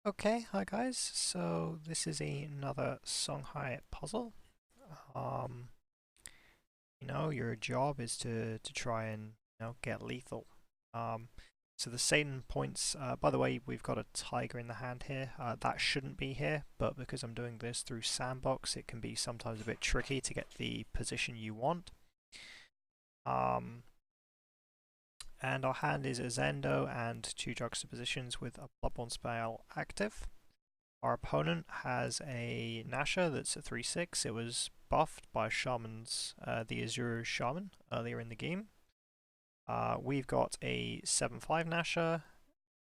Okay, hi guys. So this is another Songhai puzzle. Um, your job is to try and get lethal. Um, so the Satan points. By the way, we've got a tiger in the hand here. That shouldn't be here, but because I'm doing this through sandbox, it can be sometimes a bit tricky to get the position you want. Um, and our hand is a Zendo and two juxtapositions with a Bloodborne spell active. Our opponent has a Nasha that's a 3/6. It was buffed by Shaman's, the Azure Shaman earlier in the game. We've got a 7/5 Nasha,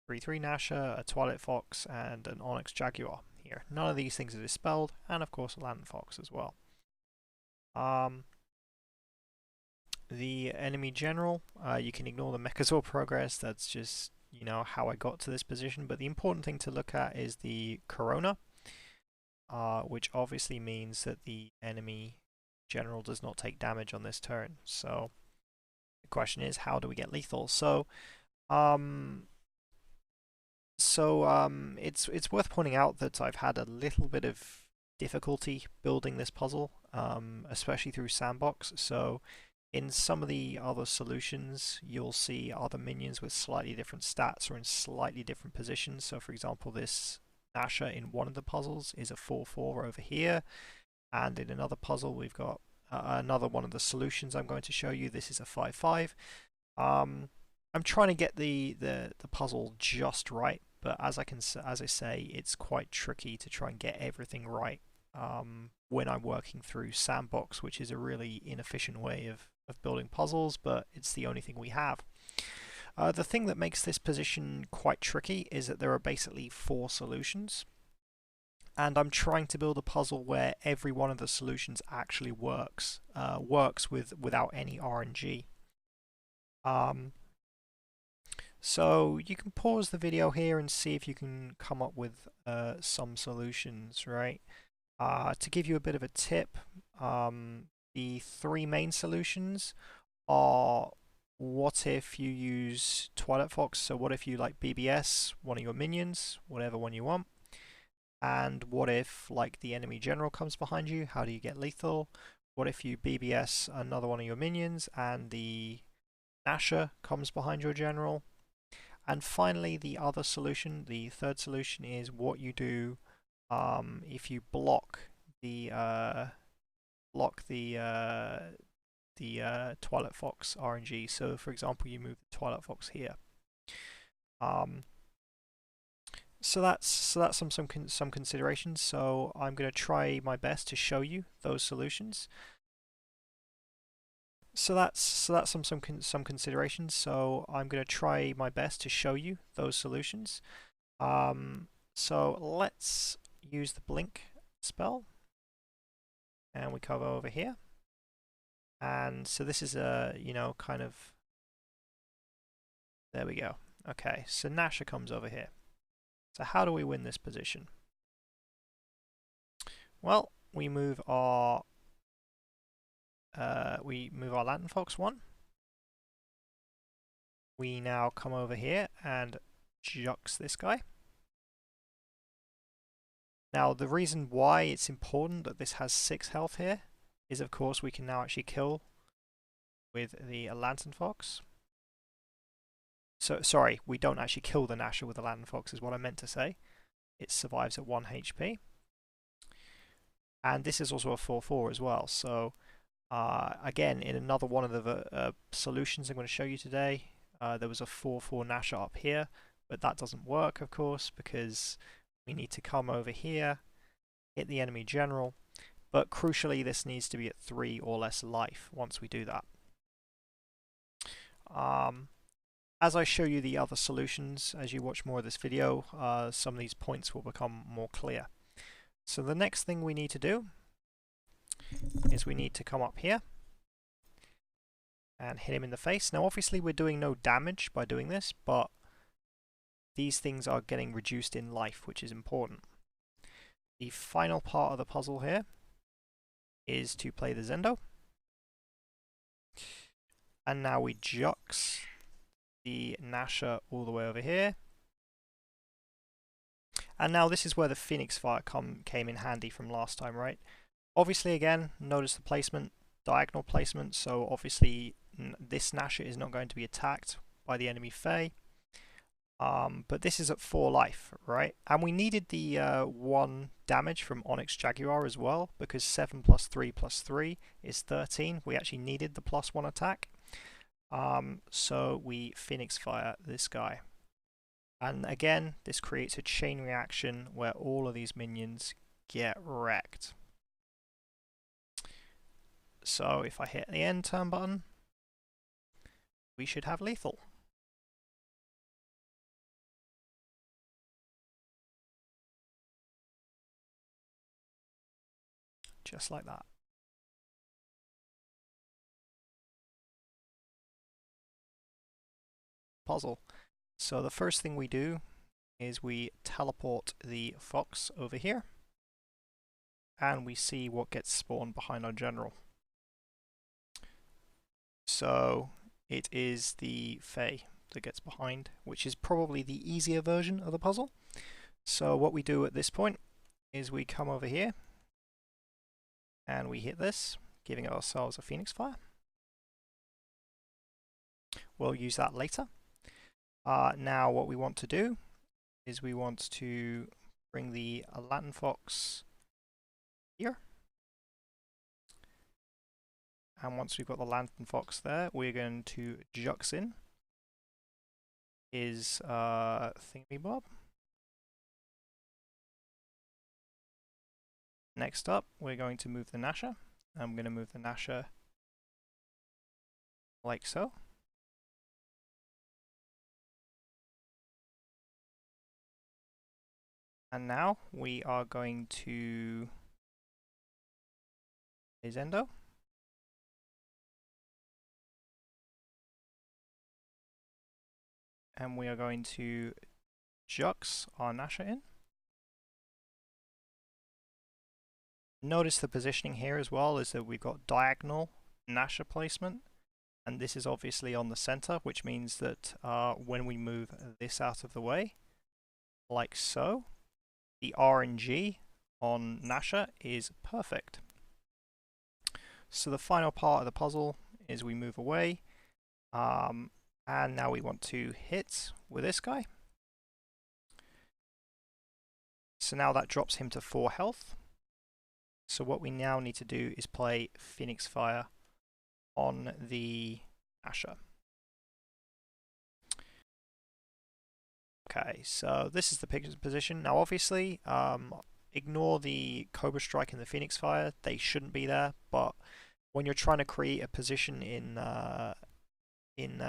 3/3 Nasha, a Twilight Fox, and an Onyx Jaguar here. None of these things are dispelled, and of course a Lantern Fox as well. The enemy general, you can ignore the Mechazor progress. That's just how I got to this position. But the important thing to look at is the Corona. Which obviously means that the enemy general does not take damage on this turn. So the question is, how do we get lethal? It's worth pointing out that I've had a little bit of difficulty building this puzzle, especially through sandbox. So in some of the other solutions, you'll see other minions with slightly different stats or in slightly different positions. So for example, this Nasha in one of the puzzles is a 4/4 over here, and in another puzzle we've got another one of the solutions I'm going to show you. This is a 5/5. I'm trying to get the puzzle just right, but as I say, it's quite tricky to try and get everything right when I'm working through sandbox, which is a really inefficient way of building puzzles, but it's the only thing we have. The thing that makes this position quite tricky is that there are basically 4 solutions, and I'm trying to build a puzzle where every one of the solutions actually works without any RNG. So you can pause the video here and see if you can come up with some solutions, right? To give you a bit of a tip, the 3 main solutions are: what if you use Twilight Fox? So what if you like BBS one of your minions, whatever one you want? And what if like the enemy general comes behind you? How do you get lethal? What if you BBS another one of your minions and the Nasha comes behind your general? And finally, the other solution, the third solution, is what you do if you block the Twilight Fox RNG. So, for example, you move the Twilight Fox here. So that's some considerations. So I'm going to try my best to show you those solutions. So that's some considerations. So I'm going to try my best to show you those solutions. So let's use the blink spell, and we cover over here. And so this is a kind of, there we go. Okay, so Nasha comes over here. So how do we win this position? Well, we move our Lantern Fox one. We now come over here and jux this guy. Now the reason why it's important that this has 6 health here is, of course, we can now actually kill with the Lantern Fox. So sorry, we don't actually kill the Nasha with the Lantern Fox is what I meant to say. It survives at 1 HP. And this is also a 4/4 as well. So again, in another one of the solutions I'm going to show you today, there was a 4/4 Nasha up here, but that doesn't work, of course, because we need to come over here, hit the enemy general, but crucially this needs to be at 3 or less life once we do that. As I show you the other solutions, as you watch more of this video, some of these points will become more clear. So the next thing we need to do is we need to come up here and hit him in the face. Now obviously we're doing no damage by doing this, but these things are getting reduced in life, which is important. The final part of the puzzle here is to play the Zendo. And now we jux the Nasha all the way over here. And now this is where the Phoenix Fire came in handy from last time, right? Obviously, again, notice the placement, diagonal placement, so obviously this Nasher is not going to be attacked by the enemy Fae. But this is at 4 life, right? And we needed the 1 damage from Onyx Jaguar as well, because 7 plus 3 plus 3 is 13. We actually needed the +1 attack. So we Phoenix Fire this guy. And again, this creates a chain reaction where all of these minions get wrecked. So if I hit the end turn button, we should have lethal. Just like that. Puzzle. So the first thing we do is we teleport the fox over here, and we see what gets spawned behind our general. So it is the Fae that gets behind, which is probably the easier version of the puzzle. So what we do at this point is we come over here and we hit this, giving ourselves a Phoenix Fire. We'll use that later. Now what we want to do is we want to bring the Lantern Fox here. And once we've got the Lantern Fox there, we're going to jux in his thingamabob. Next up, we're going to move the Nasher. I'm going to move the Nasher like so. And now we are going to Zendo. And we are going to jux our Nasher in. Notice the positioning here as well is that we've got diagonal Nasher placement, and this is obviously on the center, which means that when we move this out of the way, like so, the RNG on Nasher is perfect. So the final part of the puzzle is we move away, and now we want to hit with this guy. So now that drops him to 4 health. So what we now need to do is play Phoenix Fire on the Nasher. Okay, so this is the position. Now obviously, ignore the Cobra Strike and the Phoenix Fire. They shouldn't be there, but when you're trying to create a position in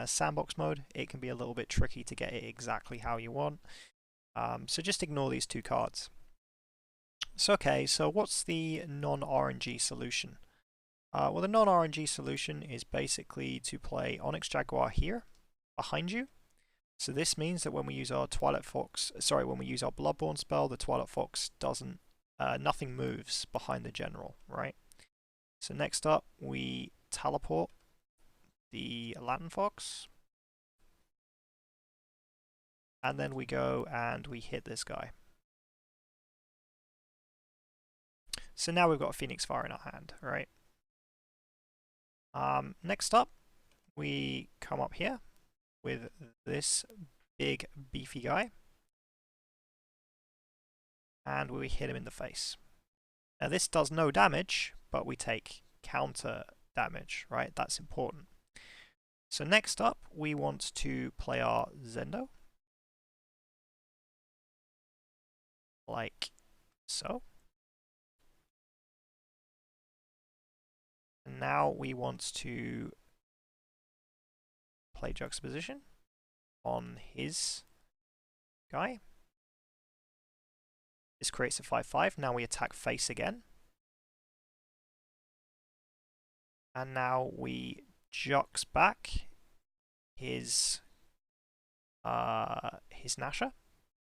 sandbox mode, it can be a little bit tricky to get it exactly how you want. So just ignore these 2 cards. So okay, so what's the non-RNG solution? Well, the non-RNG solution is basically to play Onyx Jaguar here, behind you. So this means that when we use our when we use our Bloodborne spell, the Twilight Fox doesn't, nothing moves behind the general, right? So next up, we teleport the Lantern Fox. And then we go and we hit this guy. So now we've got a Phoenix Fire in our hand, right? Next up, we come up here with this big beefy guy, and we hit him in the face. Now this does no damage, but we take counter damage, right? That's important. So next up, we want to play our Zendo, like so. And now we want to play juxtaposition on his guy. This creates a 5/5. Now we attack face again. And now we jux back his Nasher.